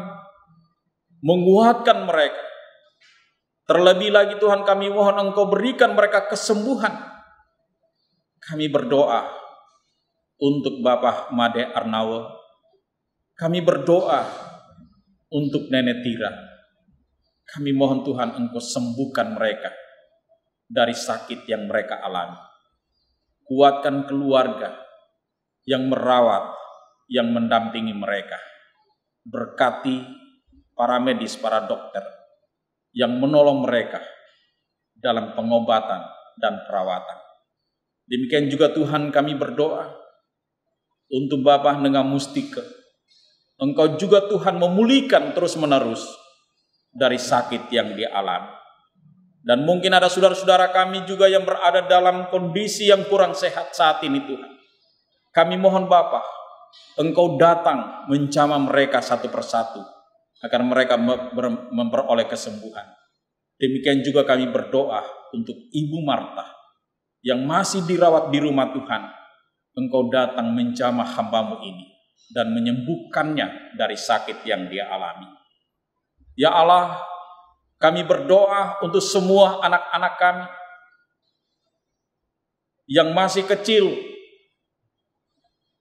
menguatkan mereka. Terlebih lagi Tuhan, kami mohon Engkau berikan mereka kesembuhan. Kami berdoa untuk Bapak Made Arnawa. Kami berdoa untuk Nenek Tira. Kami mohon Tuhan Engkau sembuhkan mereka dari sakit yang mereka alami. Kuatkan keluarga yang merawat, yang mendampingi mereka. Berkati para medis, para dokter yang menolong mereka dalam pengobatan dan perawatan. Demikian juga Tuhan kami berdoa untuk Bapak Nengah Mustika. Engkau juga Tuhan memulihkan terus-menerus dari sakit yang dialami. Dan mungkin ada saudara-saudara kami juga yang berada dalam kondisi yang kurang sehat saat ini Tuhan. Kami mohon Bapa, Engkau datang menjamah mereka satu persatu, agar mereka memperoleh kesembuhan. Demikian juga kami berdoa untuk Ibu Marta, yang masih dirawat di rumah Tuhan. Engkau datang menjamah hamba-Mu ini, dan menyembuhkannya dari sakit yang dia alami. Ya Allah, kami berdoa untuk semua anak-anak kami yang masih kecil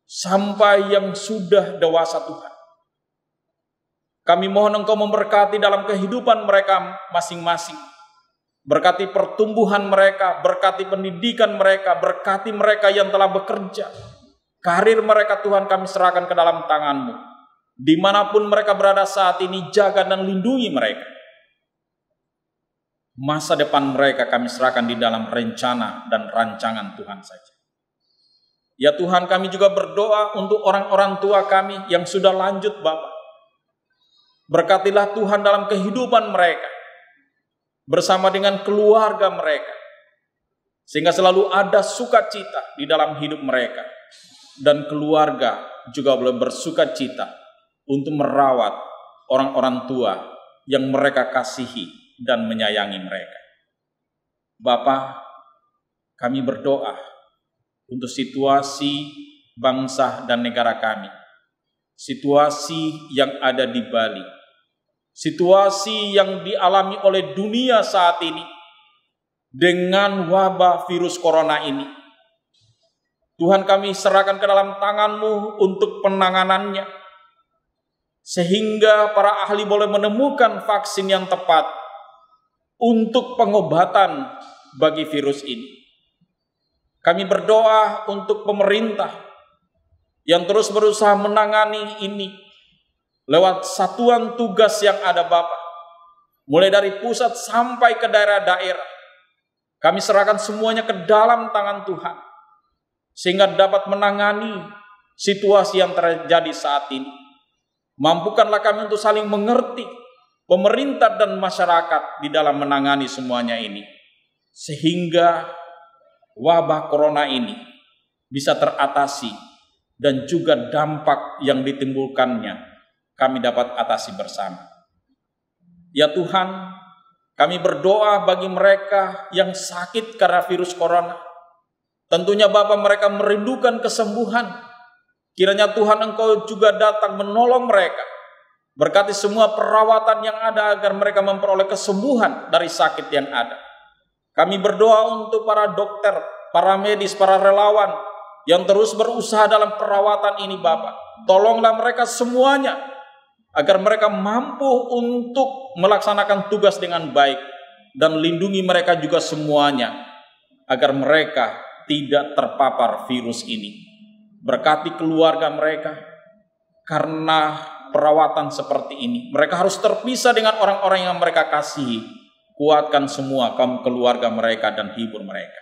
sampai yang sudah dewasa Tuhan. Kami mohon Engkau memberkati dalam kehidupan mereka masing-masing. Berkati pertumbuhan mereka, berkati pendidikan mereka, berkati mereka yang telah bekerja. Karir mereka Tuhan kami serahkan ke dalam tangan-Mu. Dimanapun mereka berada saat ini, jaga dan lindungi mereka. Masa depan mereka kami serahkan di dalam rencana dan rancangan Tuhan saja. Ya Tuhan, kami juga berdoa untuk orang-orang tua kami yang sudah lanjut Bapa. Berkatilah Tuhan dalam kehidupan mereka, bersama dengan keluarga mereka, sehingga selalu ada sukacita di dalam hidup mereka. Dan keluarga juga boleh bersukacita untuk merawat orang-orang tua yang mereka kasihi dan menyayangi mereka. Bapa, kami berdoa untuk situasi bangsa dan negara kami, situasi yang ada di Bali, situasi yang dialami oleh dunia saat ini dengan wabah virus corona ini. Tuhan, kami serahkan ke dalam tangan-Mu untuk penanganannya, sehingga para ahli boleh menemukan vaksin yang tepat untuk pengobatan bagi virus ini. Kami berdoa untuk pemerintah yang terus berusaha menangani ini lewat satuan tugas yang ada Bapa, mulai dari pusat sampai ke daerah-daerah. Kami serahkan semuanya ke dalam tangan Tuhan, sehingga dapat menangani situasi yang terjadi saat ini. Mampukanlah kami untuk saling mengerti, pemerintah dan masyarakat di dalam menangani semuanya ini, sehingga wabah corona ini bisa teratasi dan juga dampak yang ditimbulkannya kami dapat atasi bersama. Ya Tuhan, kami berdoa bagi mereka yang sakit karena virus corona. Tentunya Bapa, mereka merindukan kesembuhan. Kiranya Tuhan Engkau juga datang menolong mereka. Berkati semua perawatan yang ada agar mereka memperoleh kesembuhan dari sakit yang ada. Kami berdoa untuk para dokter, para medis, para relawan yang terus berusaha dalam perawatan ini Bapa. Tolonglah mereka semuanya agar mereka mampu untuk melaksanakan tugas dengan baik, dan lindungi mereka juga semuanya agar mereka tidak terpapar virus ini. Berkati keluarga mereka, karena perawatan seperti ini mereka harus terpisah dengan orang-orang yang mereka kasihi. Kuatkan semua kaum keluarga mereka dan hibur mereka.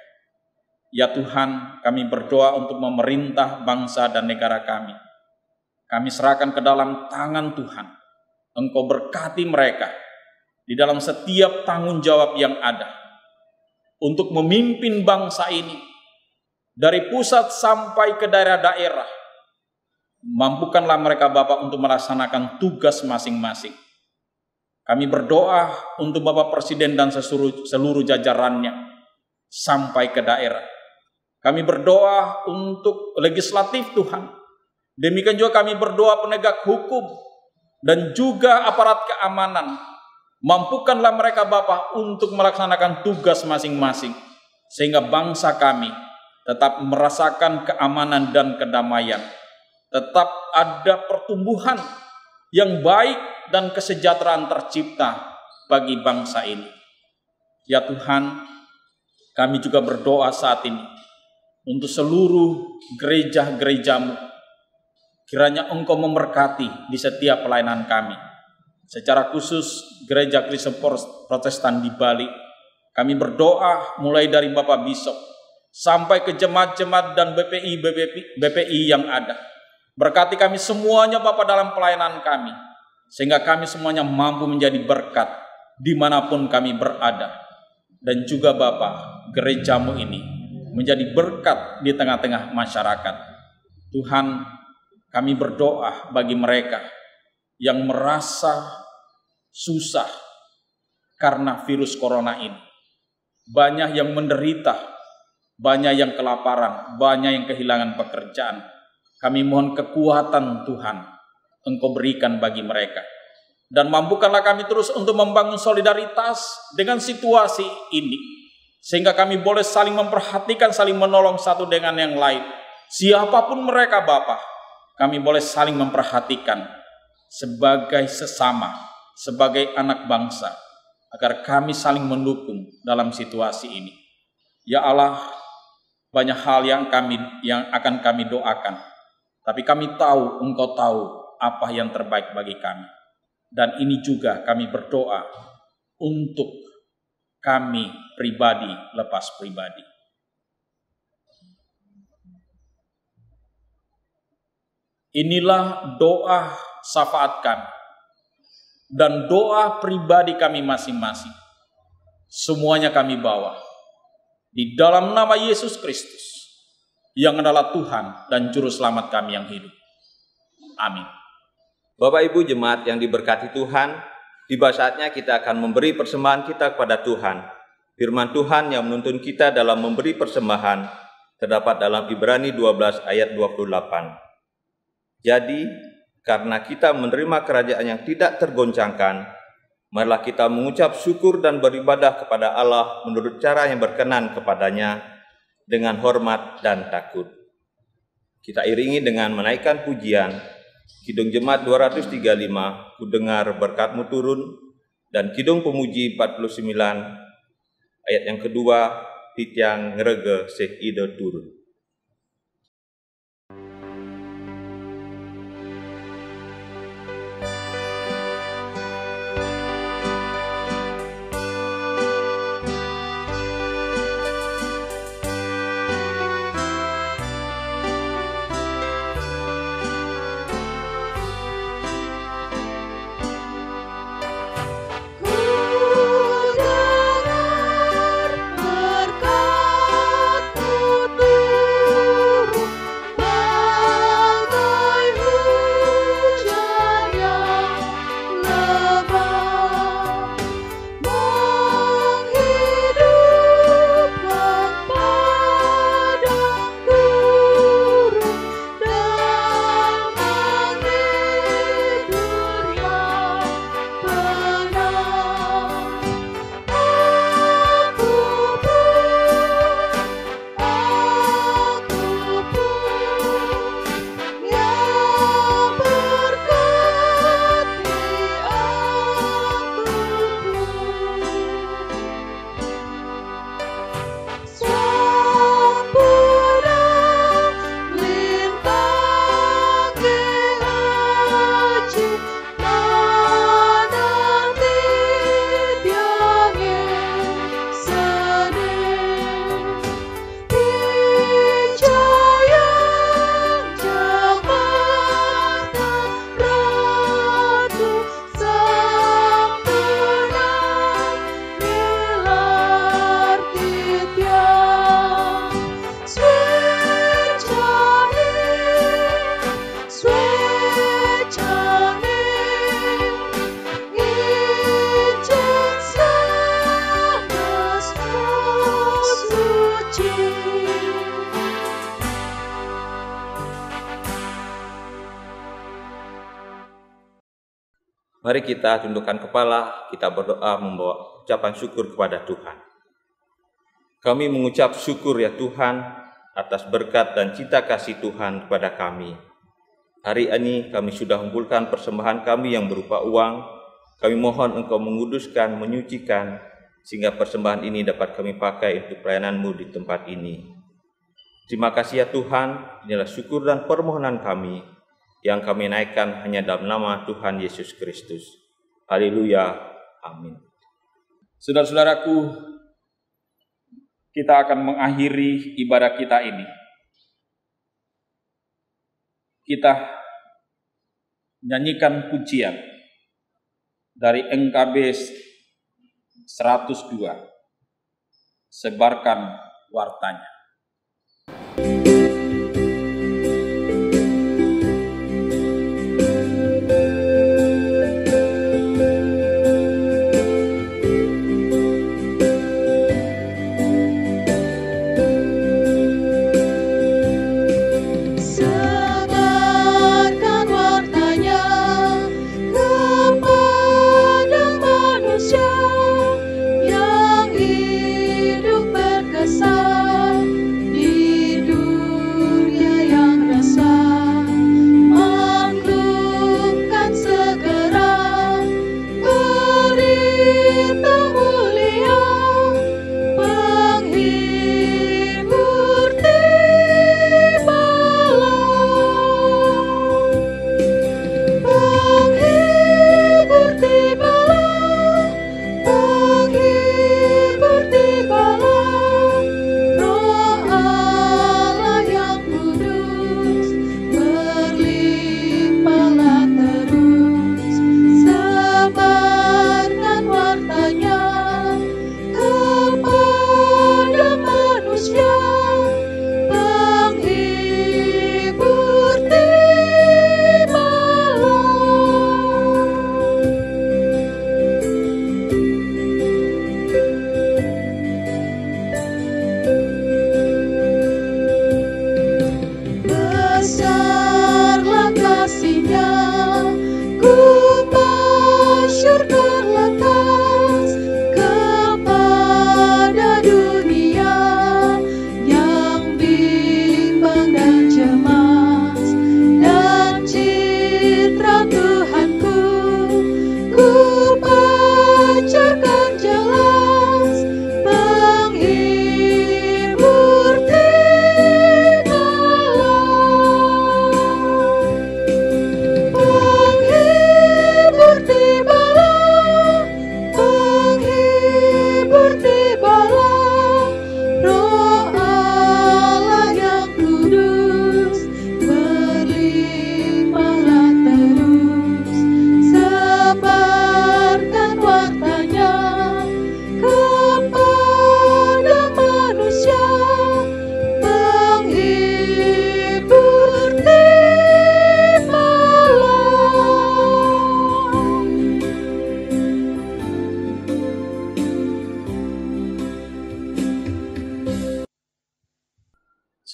Ya Tuhan, kami berdoa untuk memerintah bangsa dan negara kami. Kami serahkan ke dalam tangan Tuhan. Engkau berkati mereka di dalam setiap tanggung jawab yang ada untuk memimpin bangsa ini dari pusat sampai ke daerah-daerah. Mampukanlah mereka Bapa untuk melaksanakan tugas masing-masing. Kami berdoa untuk Bapak Presiden dan seluruh jajarannya sampai ke daerah. Kami berdoa untuk legislatif Tuhan. Demikian juga kami berdoa penegak hukum dan juga aparat keamanan. Mampukanlah mereka Bapa untuk melaksanakan tugas masing-masing, sehingga bangsa kami tetap merasakan keamanan dan kedamaian. Tetap ada pertumbuhan yang baik dan kesejahteraan tercipta bagi bangsa ini. Ya Tuhan, kami juga berdoa saat ini untuk seluruh gereja-gereja-Mu. Kiranya Engkau memberkati di setiap pelayanan kami. Secara khusus gereja Kristen Protestan di Bali, Kami berdoa mulai dari Bapak Bishop sampai ke jemaat-jemaat dan BPI yang ada. Berkati kami semuanya Bapak dalam pelayanan kami, sehingga kami semuanya mampu menjadi berkat dimanapun kami berada. Dan juga Bapak, gerejamu ini menjadi berkat di tengah-tengah masyarakat. Tuhan, kami berdoa bagi mereka yang merasa susah karena virus corona ini. Banyak yang menderita, banyak yang kelaparan, banyak yang kehilangan pekerjaan. Kami mohon kekuatan Tuhan, Engkau berikan bagi mereka. Dan mampukanlah kami terus untuk membangun solidaritas dengan situasi ini. Sehingga kami boleh saling memperhatikan, saling menolong satu dengan yang lain. Siapapun mereka Bapa, kami boleh saling memperhatikan sebagai sesama, sebagai anak bangsa, agar kami saling mendukung dalam situasi ini. Ya Allah, banyak hal yang akan kami doakan, tapi kami tahu Engkau tahu apa yang terbaik bagi kami. Dan ini juga kami berdoa untuk kami pribadi lepas pribadi. Inilah doa syafaat kami dan doa pribadi kami masing-masing. Semuanya kami bawa di dalam nama Yesus Kristus yang adalah Tuhan dan Juru Selamat kami yang hidup. Amin. Bapak Ibu jemaat yang diberkati Tuhan, tiba saatnya kita akan memberi persembahan kita kepada Tuhan. Firman Tuhan yang menuntun kita dalam memberi persembahan terdapat dalam Ibrani 12 ayat 28. Jadi, karena kita menerima kerajaan yang tidak tergoncangkan, marilah kita mengucap syukur dan beribadah kepada Allah menurut cara yang berkenan kepadanya dengan hormat dan takut. Kita iringi dengan menaikkan pujian Kidung Jemaat 235, Ku dengar berkat-Mu turun, dan Kidung Pemuji 49, ayat yang kedua, Titiang ngerege seh ide turun. Mari kita tundukkan kepala, kita berdoa membawa ucapan syukur kepada Tuhan. Kami mengucap syukur ya Tuhan atas berkat dan cinta kasih Tuhan kepada kami. Hari ini kami sudah mengumpulkan persembahan kami yang berupa uang. Kami mohon Engkau menguduskan, menyucikan, sehingga persembahan ini dapat kami pakai untuk pelayanan-Mu di tempat ini. Terima kasih ya Tuhan, inilah syukur dan permohonan kami yang kami naikkan hanya dalam nama Tuhan Yesus Kristus. Haleluya. Amin. Saudara-saudaraku, kita akan mengakhiri ibadah kita ini. Kita nyanyikan pujian dari NKB 102, Sebarkan Wartanya.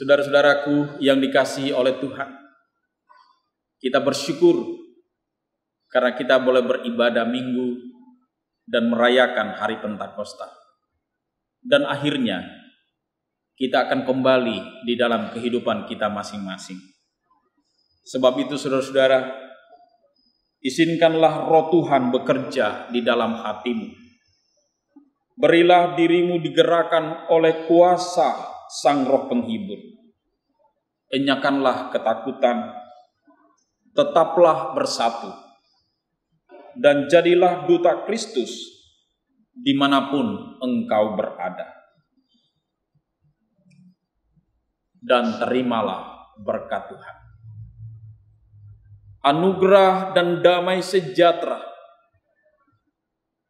Saudara-saudaraku yang dikasihi oleh Tuhan, kita bersyukur karena kita boleh beribadah minggu dan merayakan hari Pentakosta. Dan akhirnya kita akan kembali di dalam kehidupan kita masing-masing. Sebab itu saudara-saudara, izinkanlah Roh Tuhan bekerja di dalam hatimu. Berilah dirimu digerakkan oleh kuasa Sang Roh Penghibur. Enyahkanlah ketakutan, tetaplah bersatu, dan jadilah duta Kristus dimanapun engkau berada. Dan terimalah berkat Tuhan. Anugerah dan damai sejahtera,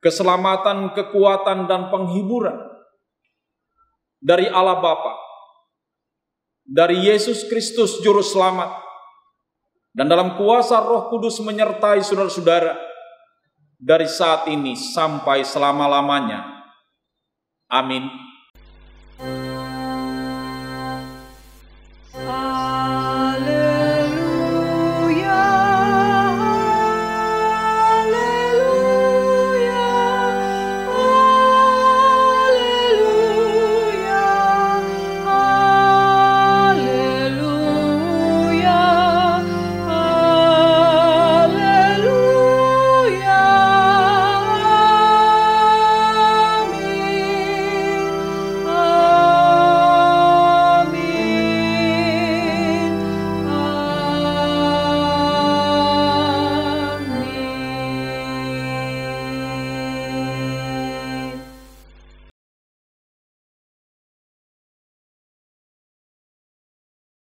keselamatan, kekuatan, dan penghiburan dari Allah Bapa, dari Yesus Kristus Juru Selamat, dan dalam kuasa Roh Kudus menyertai saudara-saudara dari saat ini sampai selama-lamanya. Amin.